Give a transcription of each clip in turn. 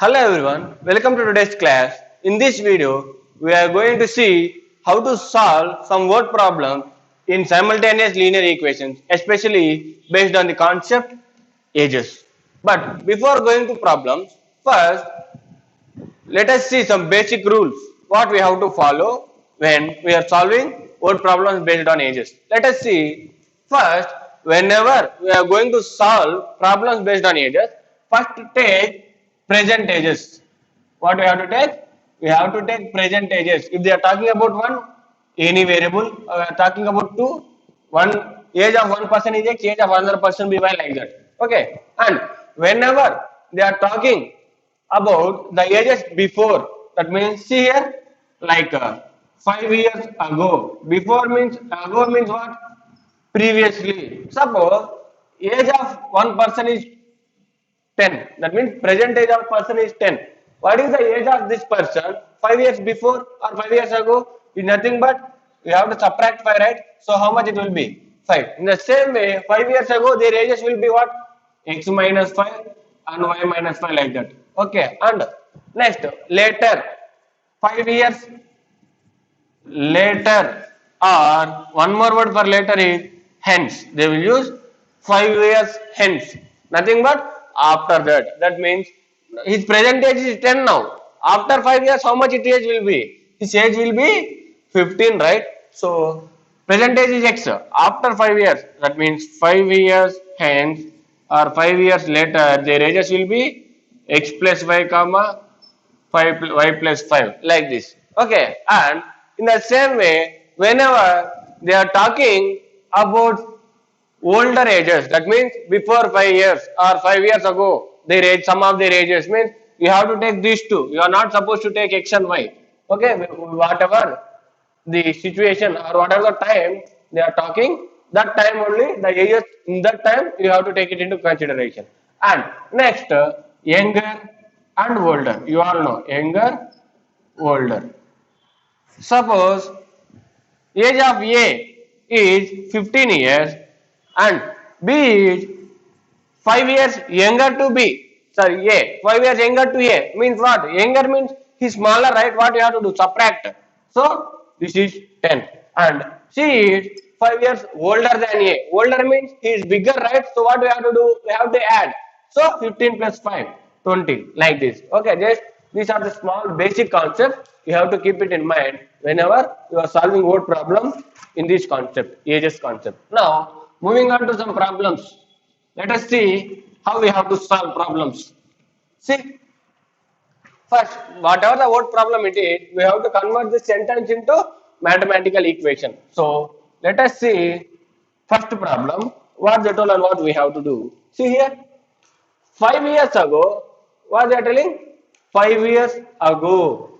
Hello everyone, welcome to today's class. In this video, we are going to see how to solve some word problem in simultaneous linear equations, especially based on the concept ages. But before going to problems, first let us see some basic rules what we have to follow when we are solving word problems based on ages. Let us see first whenever we are going to solve problems based on ages, first take present ages. What we have to take? We have to take present ages. If they are talking about one any variable, we are talking about two, one age of one person is X, age of another person be Y, like that. Okay, and whenever they are talking about the ages before, that means see here like 5 years ago. Before means ago means what? Previously. Suppose age of one person is 10. That means present age of person is 10. What is the age of this person 5 years before or 5 years ago? Is nothing but we have to subtract 5, right? So how much it will be? 5. In the same way, 5 years ago their ages will be what? X minus 5 and Y minus 5, like that. Okay, and next later 5 years later, or one more word for later is hence. They will use 5 years hence. Nothing but after that. That means his present age is 10 now. After 5 years, how much his age will be? His age will be 15, right? So present age is X. After 5 years, that means 5 years hence or 5 years later, their ages will be X plus Y comma 5 y plus 5, like this. Okay, and in the same way whenever they are talking about older ages, that means before 5 years or 5 years ago their age, some of their ages, means you have to take these two. You are not supposed to take X and Y. Okay, whatever the situation or whatever the time they are talking, that time only the ages, in that time you have to take it into consideration. And next younger and older, you all know younger, older. Suppose age of A is 15 years and B is 5 years younger to B. Sorry, A. 5 years younger to A means what? Younger means he's smaller, right? What you have to do? Subtract. So this is 10. And C is 5 years older than A. Older means he is bigger, right? So what we have to do? We have to add. So 15 plus 5, 20, like this. Okay, just these are the small basic concepts. You have to keep it in mind whenever you are solving word problems in this concept, ages concept. Now, moving on to some problems. Let us see how we have to solve problems. See, first, whatever the word problem it is, we have to convert this sentence into mathematical equation. So, let us see first problem, what they told and what we have to do. See here, 5 years ago, what they are telling? 5 years ago.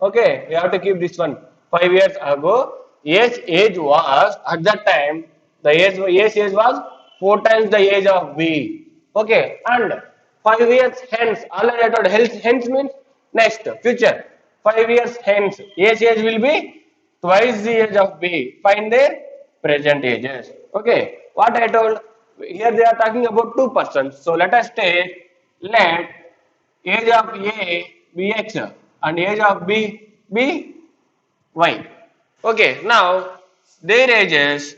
Okay, we have to keep this one. 5 years ago, age was at that time, the age was 4 times the age of B. Okay, and 5 years hence, already I told hence means next, future. 5 years hence, age will be twice the age of B. Find their present ages. Okay, what I told, here they are talking about two persons. So let us take, let age of A be X and age of B be Y. Okay, now their ages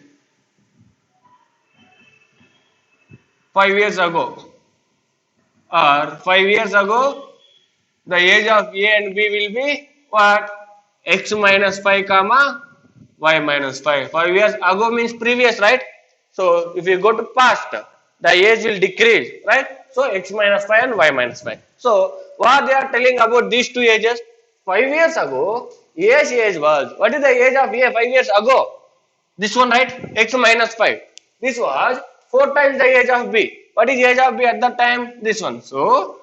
5 years ago, or 5 years ago the age of A and B will be what? X minus 5 comma Y minus 5. 5 years ago means previous, right? So if you go to past, the age will decrease, right? So X minus 5 and Y minus 5. So what they are telling about these two ages? 5 years ago, A's age was, what is the age of A 5 years ago? This one, right? X minus 5. This was 4 times the age of B. What is the age of B at that time? This one. So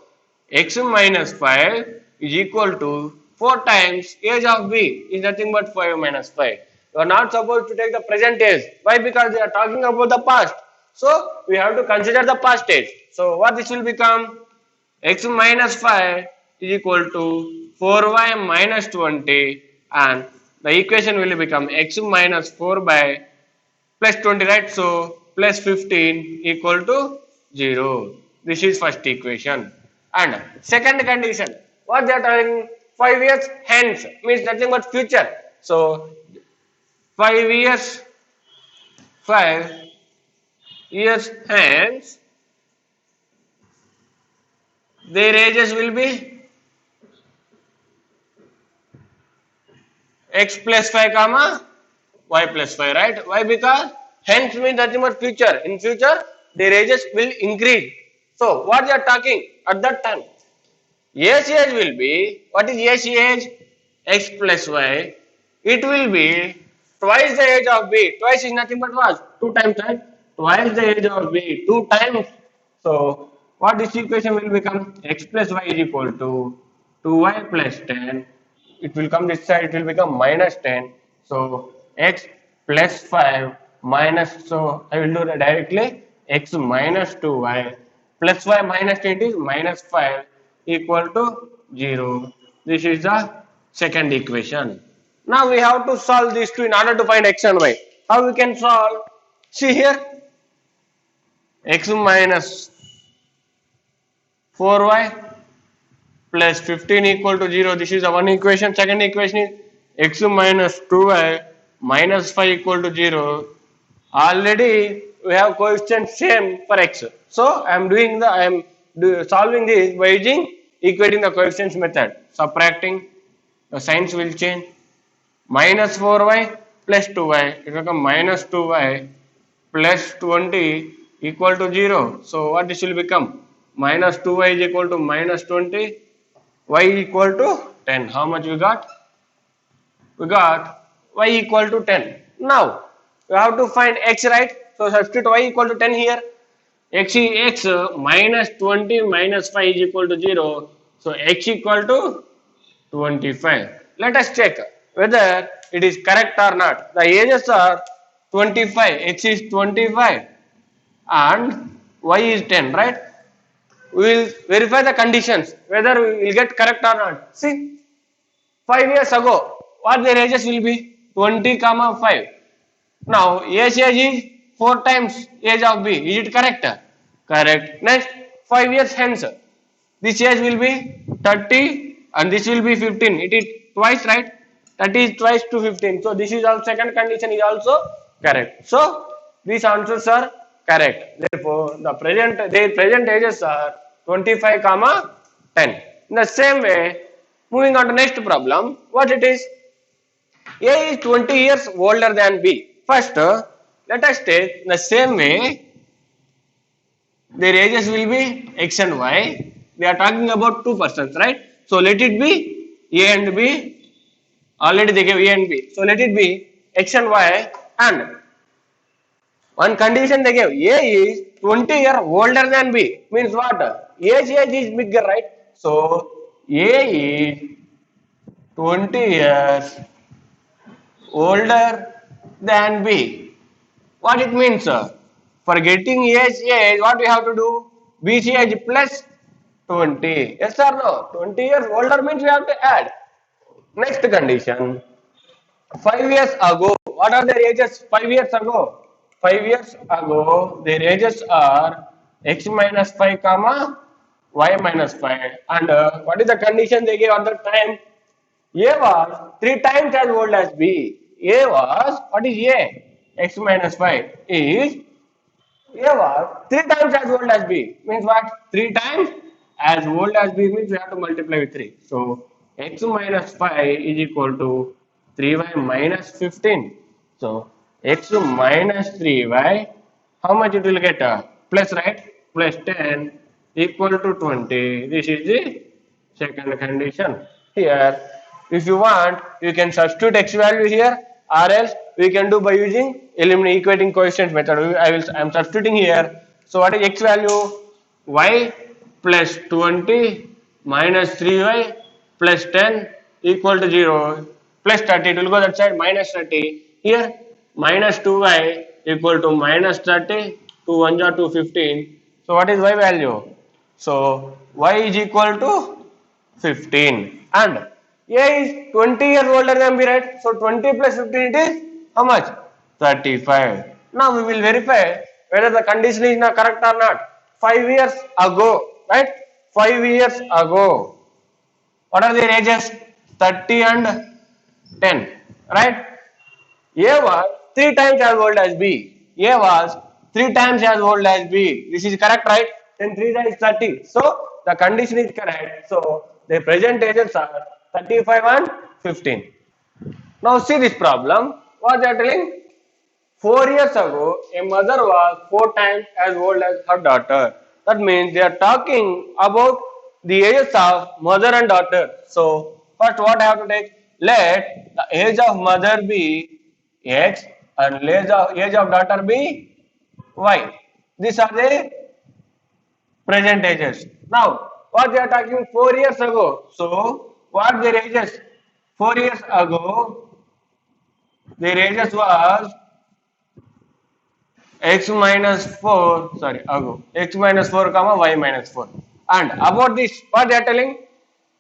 X minus 5 is equal to 4 times age of B is nothing but 5 minus 5. You are not supposed to take the present age. Why? Because they are talking about the past. So we have to consider the past age. So what this will become? X minus 5 is equal to 4y minus 20, and the equation will become x minus 4 by plus 20, right? So plus 15 equal to 0. This is first equation. And second condition, what they are telling, 5 years hence means nothing but future. So 5 years, 5 years hence, their ages will be x plus 5 comma y plus 5, right? Why? Because hence means nothing but future. In future, their ages will increase. So what they are talking at that time? Yes age will be, what is yes age? X plus y. It will be twice the age of b. Twice is nothing but what? 2 times, right? Twice the age of b. 2 times. So what this equation will become? X plus y is equal to 2y plus 10. It will come this side, it will become minus 10. So x plus 5 minus, so I will do that directly, x minus 2y plus y minus 10 is minus 5 equal to 0. This is the second equation. Now we have to solve these two in order to find x and y. How we can solve? See here, x minus 4y plus 15 equal to 0. This is the one equation. Second equation is x minus 2y minus 5 equal to 0. Already we have coefficient same for x. So I am solving this by using equating the coefficients method. Subtracting, the signs will change. Minus 4y plus 2y, it will become minus 2y plus 20 equal to 0. So what this will become? Minus 2y is equal to minus 20, y equal to 10. How much we got? We got y equal to 10. Now we have to find x, right? So substitute y equal to 10 here. X is x minus 20 minus 5 is equal to 0. So x equal to 25. Let us check whether it is correct or not. The ages are 25, x is 25 and y is 10, right? We will verify the conditions whether we will get correct or not. See, 5 years ago, what their ages will be? 20 comma 5. Now, age is 4 times age of b. Is it correct? Correct. Next, 5 years hence, this age will be 30 and this will be 15. It is twice, right? 30 is twice to 15. So this is also, second condition is also correct. So these answers are correct. Therefore, their present ages are 25 comma 10. In the same way, moving on to next problem, what it is? A is 20 years older than B. First, let us take the same way, their ages will be x and y. We are talking about two persons, right? So let it be A and B. Already they gave A and B. So let it be x and y, and one condition they gave, A is 20 years older than B. Means what? Age is bigger, right? So A is 20 years older than B. What it means? For getting age, what we have to do? BC age plus 20. Yes or no? 20 years older means we have to add. Next condition. 5 years ago, what are their ages? 5 years ago. 5 years ago, their ages are x minus 5 comma y minus 5. And what is the condition they gave at that time? A was 3 times as old as B. A was, what is A? X minus 5 is, A was 3 times as old as B. Means what? 3 times as old as B means we have to multiply with 3. So x minus 5 is equal to 3y minus 15. So x minus 3y, how much it will get? Plus, right? Plus 10 equal to 20. This is the second condition. Here, if you want, you can substitute x value here, or else we can do by using equating coefficients method. I am substituting here. So what is x value? Y plus 20 minus 3y plus 10 equal to 0 plus 30. It will go that side, minus 30. Here minus 2y equal to minus 30. 2 1 are 2 15. So what is y value? So y is equal to 15, and A is 20 years older than B, right? So 20 plus 15 it is how much? 35. Now we will verify whether the condition is not correct or not. 5 years ago, right? 5 years ago. What are their ages? 30 and 10. Right? A was 3 times as old as B. A was 3 times as old as B. This is correct, right? Then 3 times 30. So the condition is correct. So the present ages are 35 and 15. Now see this problem. What they are telling? 4 years ago, a mother was 4 times as old as her daughter. That means they are talking about the ages of mother and daughter. So, first what I have to take? Let the age of mother be X and age of daughter be Y. These are the present ages. Now, what they are talking 4 years ago. So, what their ages? 4 years ago, their ages was x minus 4, sorry, ago, x minus 4 comma y minus 4. And about this, what they are telling?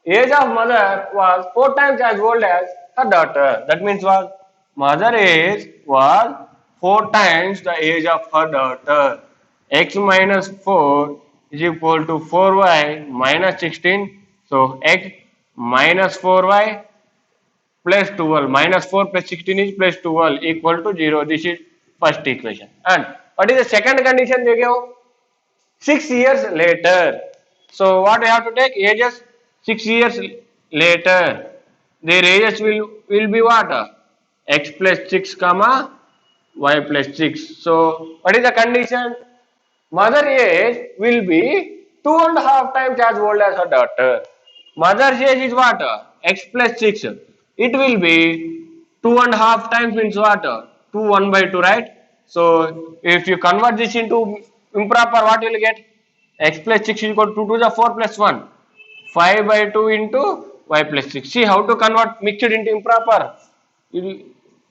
Age of mother was 4 times as old as her daughter. That means what? Mother age was 4 times the age of her daughter. X minus 4 is equal to 4y minus 16. So x minus 4y plus 12 minus 4 plus 16 is plus 12 equal to 0. This is first equation. And what is the second condition they give? 6 years later. So what we have to take? Ages 6 years later. Their ages will be what? X plus 6 comma y plus 6. So what is the condition? Mother age will be 2.5 times as old as her daughter. Mother's age is what? X plus 6. It will be 2.5 times means what? 2 1 by 2, right? So if you convert this into improper, what will you get? X plus 6 is equal to 2 to the 4 plus 1. 5 by 2 into y plus 6. See how to convert mixed into improper.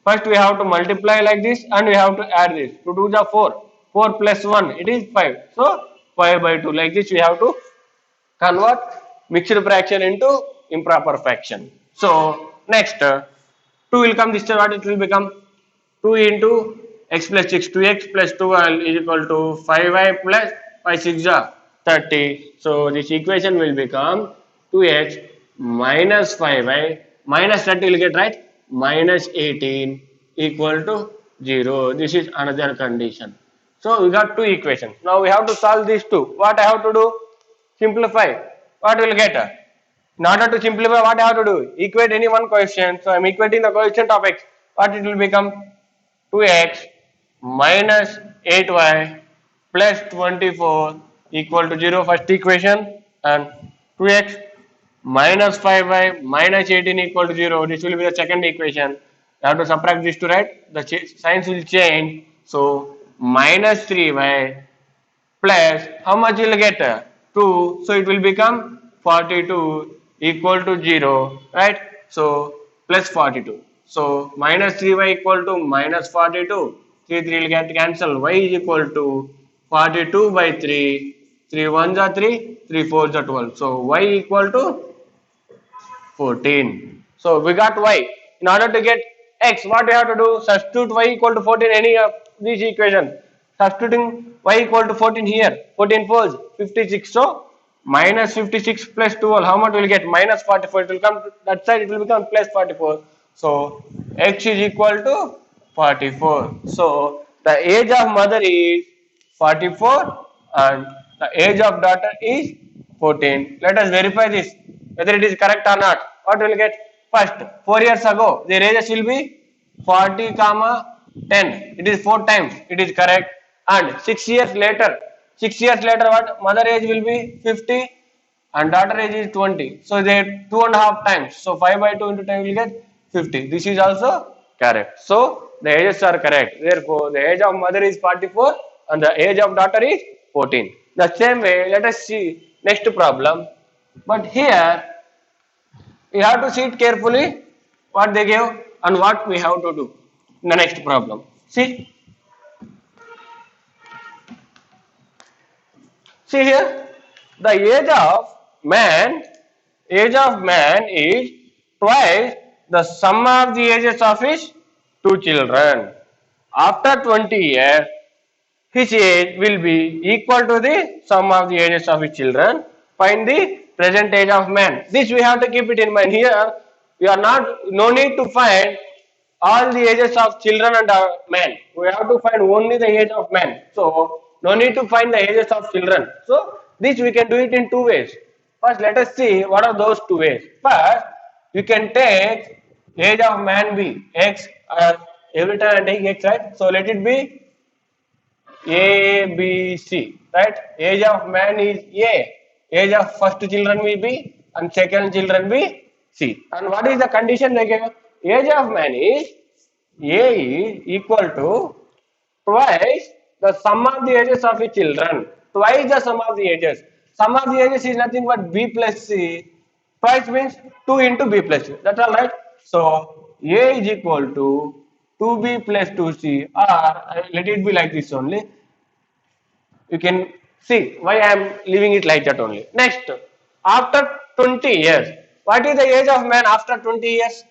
First we have to multiply like this and we have to add this. 2 to the 4. 4 plus 1, it is 5. So 5 by 2. Like this we have to convert mixed fraction into improper fraction. So next 2 will come this time. What it will become? 2 into x plus 6. 2x plus 12 is equal to 5y plus 5 6 are 30. So this equation will become 2x minus 5y minus 30 will get, right? Minus 18 equal to 0. This is another condition. So we got two equations. Now we have to solve these two. What I have to do? Simplify. What will get? In order to simplify, what I have to do? Equate any one coefficient. So I am equating the coefficient of x. What it will become? 2x minus 8y plus 24 equal to 0. First equation. And 2x minus 5y minus 18 equal to 0. This will be the second equation. You have to subtract these two, right? The signs will change. So minus 3y plus how much you will get? 2. So it will become 42 equal to 0, right? So plus 42. So minus 3y equal to minus 42. 3 will get cancelled. Y is equal to 42 by 3. 3 1s are 3. 3 4s are 12. So y equal to 14. So we got y. In order to get x, what we have to do? Substitute y equal to 14 any of these equations. Substituting y equal to 14 here. 14 4s 56. So minus 56 plus 12. How much will get? Minus 44. It will come to that side. It will become plus 44. So x is equal to 44. So the age of mother is 44 and the age of daughter is 14. Let us verify this whether it is correct or not. What will get? First 4 years ago their ages will be 40 comma 10. It is 4 times. It is correct. And 6 years later. 6 years later what? Mother age will be 50 and daughter age is 20. So they 2.5 times. So 5 by 2 into 10 will get 50. This is also correct. So the ages are correct. Therefore the age of mother is 44 and the age of daughter is 14. The same way let us see next problem. But here we have to see it carefully what they gave and what we have to do in the next problem. See here, the age of man is twice the sum of the ages of his two children. After 20 years, his age will be equal to the sum of the ages of his children. find the present age of man. This we have to keep it in mind. Here we are not, no need to find all the ages of children and men. We have to find only the age of man. So no need to find the ages of children. So this we can do it in two ways. First, let us see what are those two ways. First, you can take age of man be x, every time I take x, right? So let it be a, B, C, right? Age of man is A. Age of first children will be and second children be C. And what is the condition they gave? Age of man is A is equal to twice the sum of the ages of the children. Twice the sum of the ages. Sum of the ages is nothing but B plus C. Twice means 2 into B plus C. That's all right. So A is equal to 2B plus 2C, or let it be like this only. You can see why I am leaving it like that only. Next, after 20 years, what is the age of man after 20 years?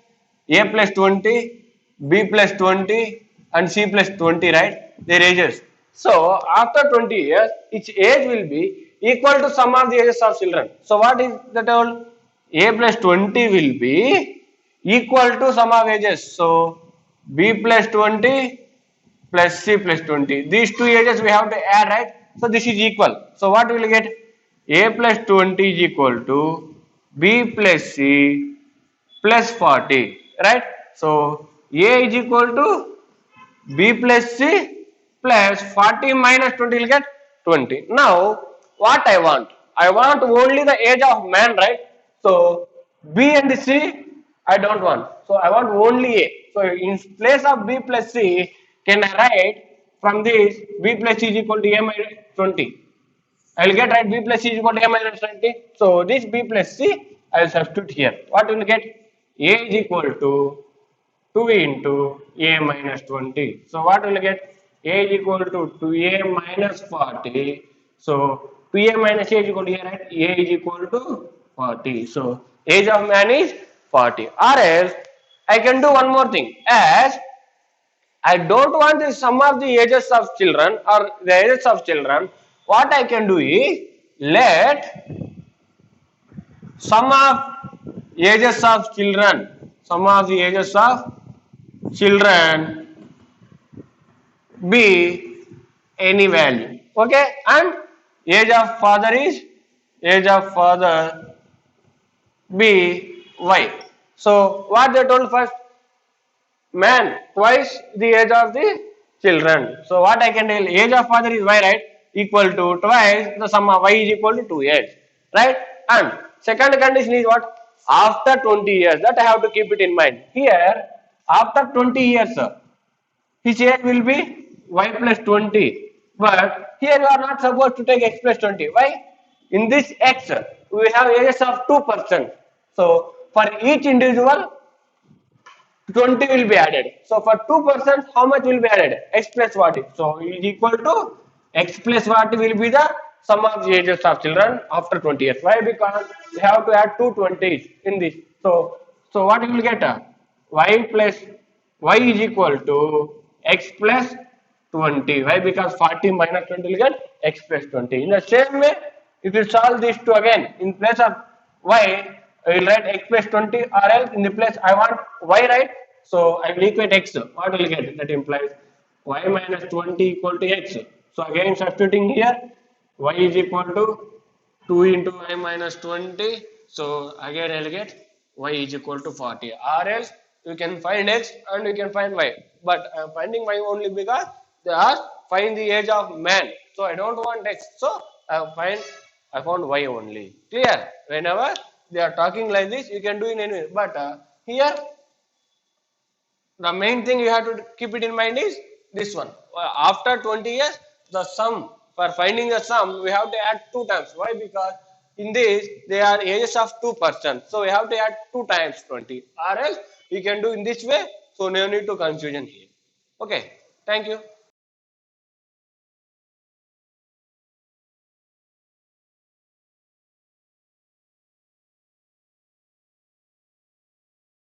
A plus 20, B plus 20, and C plus 20, right? Their ages. So, after 20 years, its age will be equal to sum of the ages of children. So, what is the total? A plus 20 will be equal to sum of ages. So, B plus 20 plus C plus 20. These two ages we have to add, right? So this is equal. So what we will get? A plus 20 is equal to B plus C plus 40, right? So A is equal to B plus C plus 40 minus 20 will get 20. Now what I want? I want only the age of man, right? So B and C I don't want. So I want only A. So in place of B plus C, can I write from this B plus C is equal to A minus 20? I will get, right, B plus C is equal to A minus 20. So this B plus C I will substitute here. What will get? A is equal to 2 into A minus 20. So what will get? A is equal to 2A minus 40. So 2A minus A is equal to A, right? A is equal to 40. So age of man is 40. Or else I can do one more thing. As I don't want the sum of the ages of children or the ages of children, what I can do is let sum of ages of children be any value. Okay, and age of father be y. So what they told first? Man twice the age of the children. So what I can tell? Age of father is y, right? Equal to twice the sum of y is equal to 2h, right? And second condition is what? After 20 years. That I have to keep it in mind. Here, after 20 years, his age will be y plus 20. But here you are not supposed to take x plus 20. Why? In this x, we have ages of 2%. So for each individual, 20 will be added. So for 2%, how much will be added? X plus 40. So it is equal to x plus 40 will be the sum of the ages of children after 20 years. Why? Because we have to add two 20s in this. So what you will get? Y is equal to x plus 20. Why? Because 40 minus 20 will get x plus 20. In the same way, if you solve these two again, in place of y, I will write x plus 20, or else in the place I want y, right? So I will equate x. What will get? That implies y minus 20 equal to x. So again substituting here, y is equal to 2 into y minus 20. So again I will get y is equal to 40. Or else you can find x and you can find y. But I am finding y only because they are find the age of man. So I don't want x. So I found y only. Clear? Whenever they are talking like this, you can do in any way. But here, the main thing you have to keep it in mind is this one. After 20 years, the sum, for finding the sum, we have to add 2 times. Why? Because in this, they are ages of 2%. So we have to add 2 times 20. Or else, we can do in this way. So no need to confusion here. Okay. Thank you.